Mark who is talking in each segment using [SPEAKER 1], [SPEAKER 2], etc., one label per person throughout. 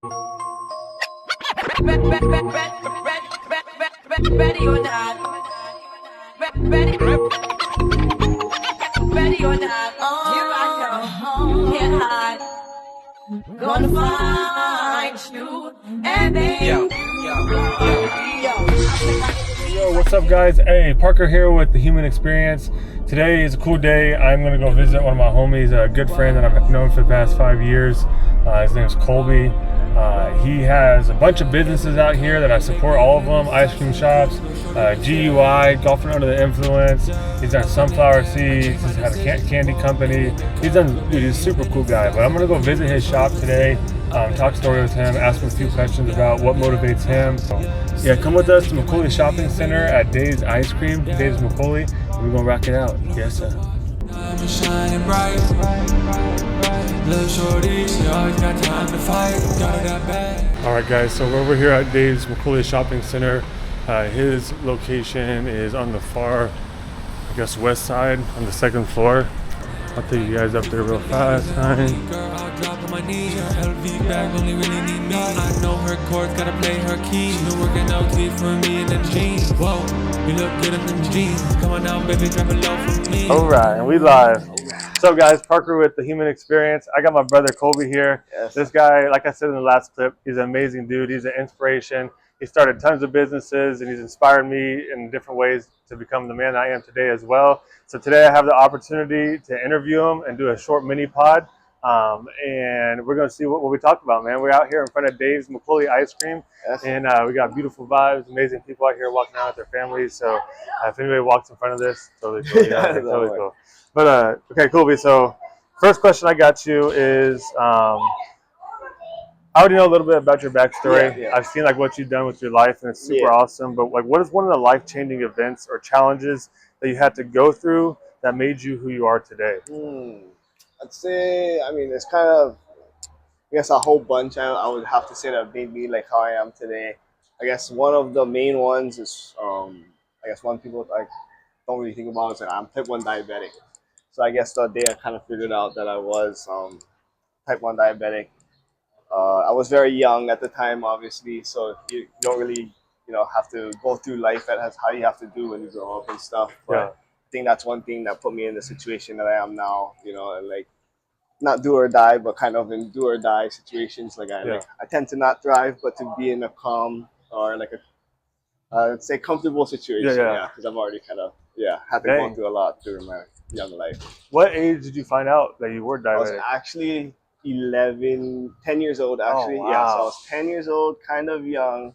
[SPEAKER 1] Ready or not. Ready or not. Here I come. Can't hide. Gonna find you and then
[SPEAKER 2] Yo, what's up, guys? Hey, Parker here with The Human Experience. Today is a cool day. I'm gonna go visit one of my homies, a good friend that I've known for the past 5 years. His name is Colby. He has a bunch of businesses out here that I support, all of them: ice cream shops, GUI, golfing under the influence. He's done sunflower seeds. He's had a candy company. He's a super cool guy. But I'm gonna go visit his shop today, talk story with him, ask him a few questions about what motivates him. So, yeah, come with us to Macaulay Shopping Center at Dave's Ice Cream, Dave's Macaulay. We're gonna rock it out. Yes, sir. Alright, guys, so we're over here at Dave's Macaulay Shopping Center. His location is on the far, I guess, west side on the second floor. I'll take you guys up there real fast. Hi. My knees, LV bag only really need me. I know her chords, gotta play her keys. Been working out clean for me in them jeans. Whoa, you look good in them jeans. Come on now, baby, drop it low for me. Alright, and we live. What's up, guys? Parker with The Human Experience. I got my brother Colby here. Yes. This guy, like I said in the last clip, he's an amazing dude. He's an inspiration. He started tons of businesses and he's inspired me in different ways to become the man I am today as well. So today I have the opportunity to interview him and do a short mini pod. And we're going to see what we talked about, man. We're out here in front of Dave's Macaulay Ice Cream. Yes. And we got beautiful vibes, amazing people out here walking out with their families. So if anybody walks in front of this, totally cool. Yeah, totally cool. But okay, Colby. So first question I got you is, I already know a little bit about your backstory. Yeah. I've seen like what you've done with your life, and it's super awesome. But like, what is one of the life-changing events or challenges that you had to go through that made you who you are today?
[SPEAKER 3] I'd say, I mean, it's kind of, I guess, a whole bunch. I would have to say that made me like how I am today. I guess one of the main ones is, I guess one people like don't really think about is that I'm type 1 diabetic. So I guess the day I kind of figured out that I was type 1 diabetic, I was very young at the time, obviously, so you don't really, have to go through life as how you have to do when you grow up and stuff. But I think that's one thing that put me in the situation that I am now, and like not do or die, but kind of in do or die situations. Like I tend to not thrive, but to be in a calm or like a, let's say comfortable situation. Yeah, because I've already kind of, had to go through a lot during my young life.
[SPEAKER 2] What age did you find out that you were diabetic?
[SPEAKER 3] I was actually 10 years old actually.
[SPEAKER 2] Oh, wow.
[SPEAKER 3] Yeah, so I was 10 years old, kind of young.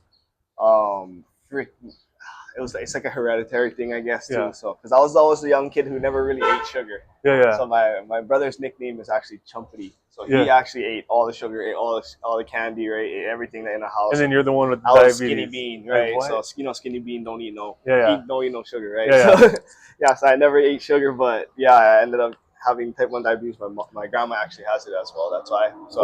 [SPEAKER 3] It's like a hereditary thing, I guess, too. So because I was always the young kid who never really ate sugar. So my brother's nickname is actually T.H.E. So he actually ate all the sugar, ate all the candy, right? Ate everything in the house.
[SPEAKER 2] And then you're the one with the
[SPEAKER 3] diabetes.
[SPEAKER 2] Skinny
[SPEAKER 3] Bean, right? So Skinny Bean don't eat no sugar, right? So I never ate sugar, but I ended up having type 1 diabetes. My grandma actually has it as well. That's why. So,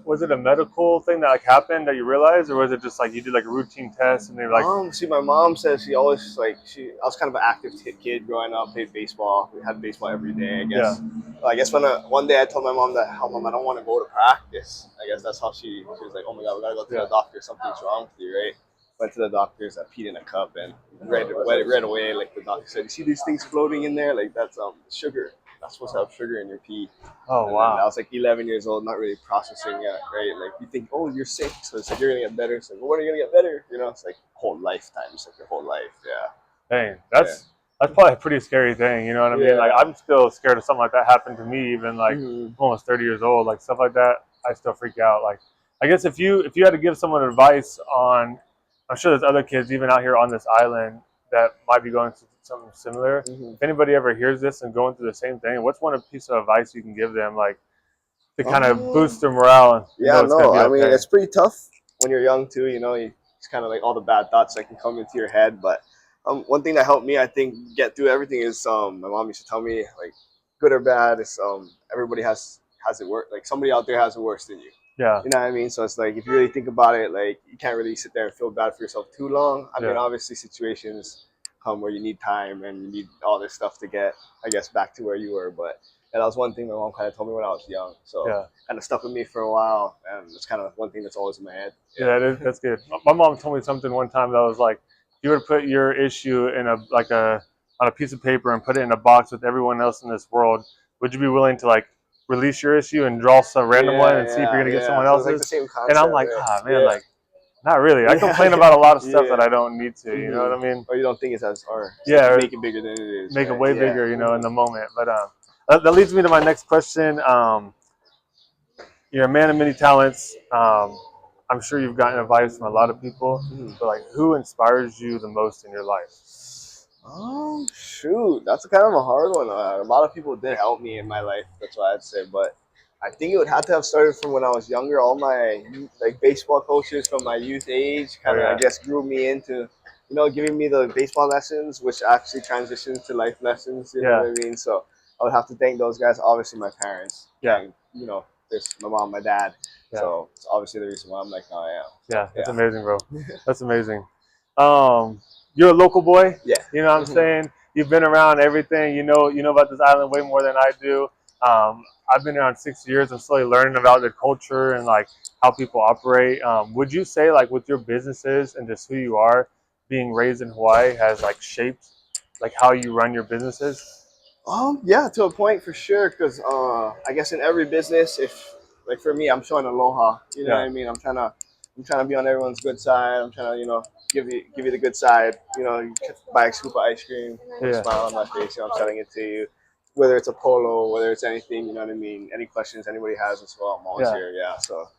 [SPEAKER 2] was it a medical thing that like happened that you realized, or was it just like you did like a routine test and they were like?
[SPEAKER 3] See, my mom says she always I was kind of an active kid growing up. Played baseball. We had baseball every day. I guess. Yeah. I guess one day I told my mom that, Mom, I don't want to go to practice. I guess that's how she was like, oh my God, we gotta go to the doctor. Something's wrong with you, right? Went to the doctors. I peed in a cup and right away, like the doctor said, you see these things floating in there? Like that's sugar. Not supposed to have sugar in your pee.
[SPEAKER 2] Oh, wow.
[SPEAKER 3] I was like 11 years old, not really processing yet, right? Like you think, oh, you're sick, so it's like you're gonna get better. So well, when are you gonna get better? It's like whole lifetime. It's like your whole life.
[SPEAKER 2] Dang, that's probably a pretty scary thing. You know what I mean? Like I'm still scared of something like that happened to me, even like almost 30 years old. Like stuff like that, I still freak out. Like I guess if you had to give someone advice on, I'm sure there's other kids even out here on this island that might be going through something similar. If anybody ever hears this and going through the same thing, what's one piece of advice you can give them, like to kind of boost their morale? And
[SPEAKER 3] I mean, it's pretty tough when you're young too. It's kind of like all the bad thoughts that can come into your head. But one thing that helped me, I think, get through everything is my mom used to tell me, like, good or bad, is everybody has it worse. Like somebody out there has it worse than you.
[SPEAKER 2] Yeah.
[SPEAKER 3] You know what I mean? So it's like, if you really think about it, like you can't really sit there and feel bad for yourself too long. I mean, obviously situations come where you need time and you need all this stuff to get, I guess, back to where you were. But And that was one thing my mom kind of told me when I was young. So
[SPEAKER 2] Yeah.
[SPEAKER 3] kind of stuck with me for a while, and it's kind of one thing that's always in my head.
[SPEAKER 2] Yeah, that's good. My mom told me something one time that was like, if you were to put your issue in on a piece of paper and put it in a box with everyone else in this world, would you be willing to like release your issue and draw some random one and see if you're gonna get someone
[SPEAKER 3] So it's like
[SPEAKER 2] else's?
[SPEAKER 3] the same concept.
[SPEAKER 2] And I'm like,
[SPEAKER 3] right?
[SPEAKER 2] ah, man, like, not really. I complain about a lot of stuff that I don't need to. You know what I mean?
[SPEAKER 3] Or you don't think it's as, or
[SPEAKER 2] Yeah,
[SPEAKER 3] make it bigger than it is.
[SPEAKER 2] make it
[SPEAKER 3] right?
[SPEAKER 2] way bigger, you know, in the moment. But that leads me to my next question. You're a man of many talents. I'm sure you've gotten advice from a lot of people, but like, who inspires you the most in your life?
[SPEAKER 3] Oh shoot, that's kind of a hard one. A lot of people did help me in my life. That's why I'd say, but I think it would have to have started from when I was younger. All my like baseball coaches from my youth age kind of, I guess, grew me into, giving me the baseball lessons, which actually transitioned to life lessons. You know what I mean? So I would have to thank those guys. Obviously, my parents.
[SPEAKER 2] Yeah.
[SPEAKER 3] And, this my mom, my dad. Yeah. So it's obviously the reason why I'm like how I am. So,
[SPEAKER 2] yeah, that's amazing, bro. That's amazing. You're a local boy.
[SPEAKER 3] Yeah.
[SPEAKER 2] You know what I'm saying? You've been around everything. You know about this island way more than I do. I've been around 6 years. I'm slowly learning about the culture and like how people operate. Would you say like with your businesses and just who you are, being raised in Hawaii has like shaped like how you run your businesses?
[SPEAKER 3] Yeah, to a point for sure. Because I guess in every business, if like for me, I'm showing aloha. You know what I mean? I'm trying to be on everyone's good side. I'm trying to give you the good side. You buy a scoop of ice cream, put a smile on my face. I'm selling it to you. Whether it's a polo, whether it's anything, you know what I mean. Any questions anybody has as well, I'm always here. Yeah. So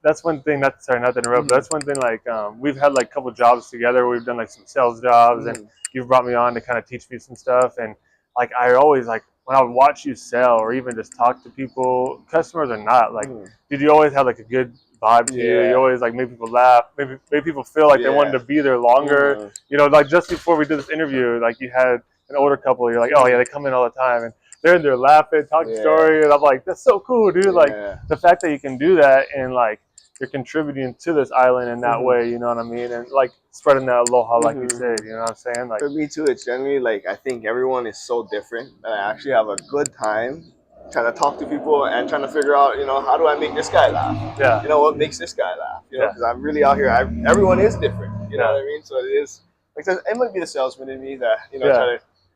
[SPEAKER 2] that's one thing. Not to interrupt. But that's one thing. Like we've had like a couple jobs together. We've done like some sales jobs, and you've brought me on to kind of teach me some stuff. And like I always like when I would watch you sell or even just talk to people, customers or not, like did you always have like a good vibe to you? You always like make people laugh, maybe people feel like they wanted to be there longer. Like just before we did this interview, like you had an older couple. You're like, oh yeah, they come in all the time, and they're in there laughing, talking story, and I'm like, that's so cool, dude. Like the fact that you can do that and like you're contributing to this island in that way, you know what I mean? And like spreading that aloha, like you said, you know what I'm saying? Like
[SPEAKER 3] for me too, it's generally like I think everyone is so different, and I actually have a good time trying to talk to people and trying to figure out, how do I make this guy laugh?
[SPEAKER 2] Yeah.
[SPEAKER 3] What makes this guy laugh? Because I'm really out here. Everyone is different. You know what I mean? So it is like it might be the salesman in me that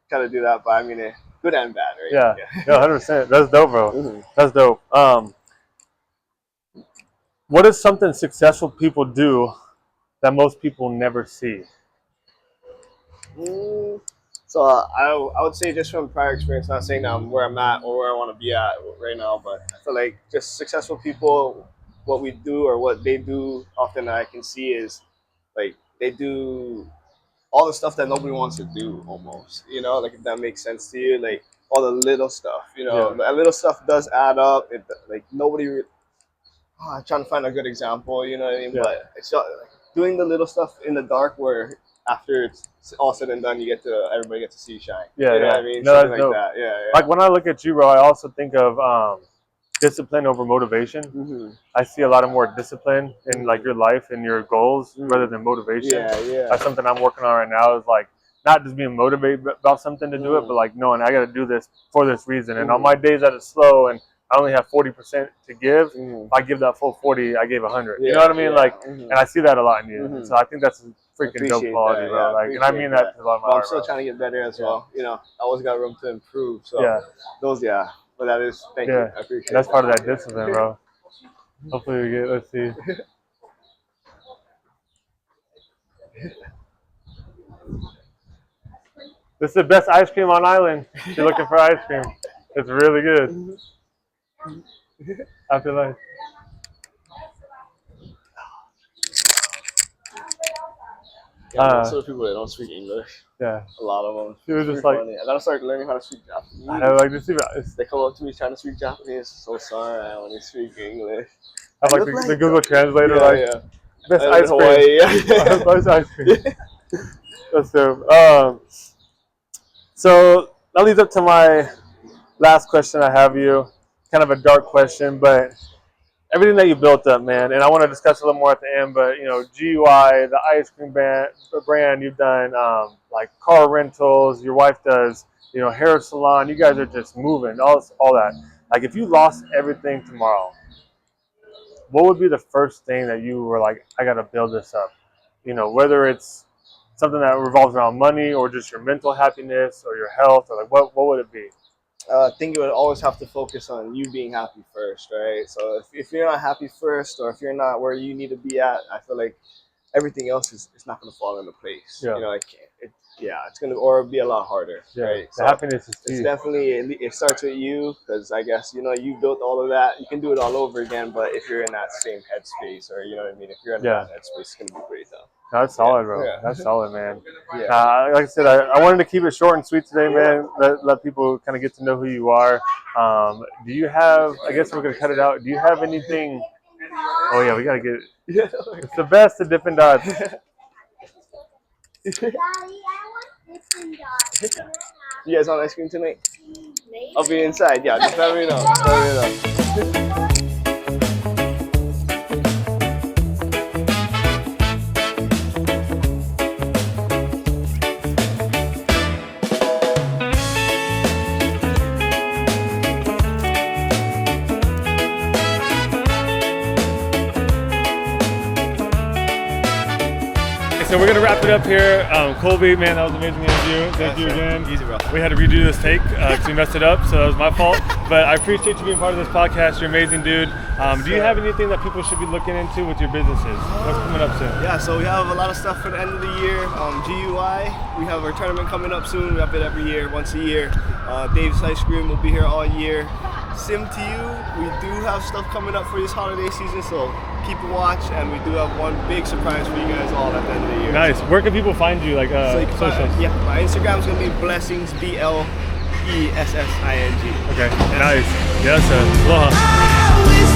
[SPEAKER 3] try to do that, but I mean good and bad, right?
[SPEAKER 2] Yeah. No, 100%. That's dope, bro. That's dope. What is something successful people do that most people never see?
[SPEAKER 3] So I would say just from prior experience, not saying that I'm where I'm at or where I want to be at right now, but I feel like just successful people, what we do or what they do often I can see is like they do all the stuff that nobody wants to do almost, like if that makes sense to you, like all the little stuff, that little stuff does add up. Like nobody, I'm trying to find a good example, you know what I mean? But it's like doing the little stuff in the dark where after it's all said and done, everybody gets to see you shine. You know what I mean?
[SPEAKER 2] No,
[SPEAKER 3] Something like that. Yeah.
[SPEAKER 2] Like when I look at you, bro, I also think of discipline over motivation. I see a lot of more discipline in like your life and your goals rather than motivation. That's something I'm working on right now. Is like not just being motivated about something to do it, but like knowing I got to do this for this reason. And on my days that it's slow and I only have 40% to give, if I give that full 40, I gave 100. You know what I mean? Like, and I see that a lot in you. So I think that's a freaking dope quality, bro. Like, and I mean that to a lot of my
[SPEAKER 3] heart. I'm still trying to get better as well. I always got room to improve. So but that is, thank you. I appreciate
[SPEAKER 2] that's part of that discipline, bro. Hopefully we get, let's see. This is the best ice cream on island. If you're looking for ice cream, it's really good. After lunch.
[SPEAKER 3] Most of the people that don't speak English.
[SPEAKER 2] Yeah.
[SPEAKER 3] A lot of them.
[SPEAKER 2] It was just like,
[SPEAKER 3] funny. I gotta start learning how to speak Japanese.
[SPEAKER 2] I like to see
[SPEAKER 3] they come up to me trying to speak Japanese. So sorry, I only speak English.
[SPEAKER 2] I have like the Google Translator, best ice cream. Best ice cream. That's dope. So that leads up to my last question I have you. Kind of a dark question, but everything that you built up, man, and I want to discuss a little more at the end, but GUI, the ice cream brand you've done, like car rentals, your wife does hair salon. You guys are just moving, all that. Like, if you lost everything tomorrow, what would be the first thing that you were like, I got to build this up? Whether it's something that revolves around money or just your mental happiness or your health, or like, what would it be?
[SPEAKER 3] I think you would always have to focus on you being happy first, right? So if you're not happy first, or if you're not where you need to be at, I feel like everything else is not going to fall into place.
[SPEAKER 2] Yeah.
[SPEAKER 3] It's going to, or be a lot harder,
[SPEAKER 2] Yeah.
[SPEAKER 3] right?
[SPEAKER 2] The happiness is key.
[SPEAKER 3] It's definitely, it starts with you, because I guess, you built all of that. You can do it all over again, but if you're in that same headspace, or, you know what I mean? If you're in that headspace, it's going to be pretty tough.
[SPEAKER 2] That's solid, bro. Yeah. That's solid, man.
[SPEAKER 3] Yeah.
[SPEAKER 2] Like I said, I wanted to keep it short and sweet today, man. Let people kind of get to know who you are. Do you have, I guess we're going to cut it out. Do you have anything? Oh, yeah, we got to get it. It's the best of Dippin' Dots.
[SPEAKER 4] Daddy, I want Dippin' Dots.
[SPEAKER 3] You guys want ice cream tonight? I'll be inside. Yeah, just let me know. Let me know.
[SPEAKER 2] So we're gonna wrap it up here. Colby, man, that was amazing meeting you. Thank you again.
[SPEAKER 3] Easy, bro.
[SPEAKER 2] We had to redo this take because we messed it up, so that was my fault. But I appreciate you being part of this podcast. You're an amazing, dude. Do you have anything that people should be looking into with your businesses? What's coming up soon?
[SPEAKER 3] Yeah, so we have a lot of stuff for the end of the year. GUI, we have our tournament coming up soon. We have it every year, once a year. Dave's Ice Cream will be here all year. Sim to You, we do have stuff coming up for this holiday season, so keep a watch, and we do have one big surprise for you guys all at the end of the year.
[SPEAKER 2] Nice. Where can people find you? Like socials?
[SPEAKER 3] My Instagram's gonna be Blessings, BLESSING.
[SPEAKER 2] Okay. Nice. Yes, sir. Aloha.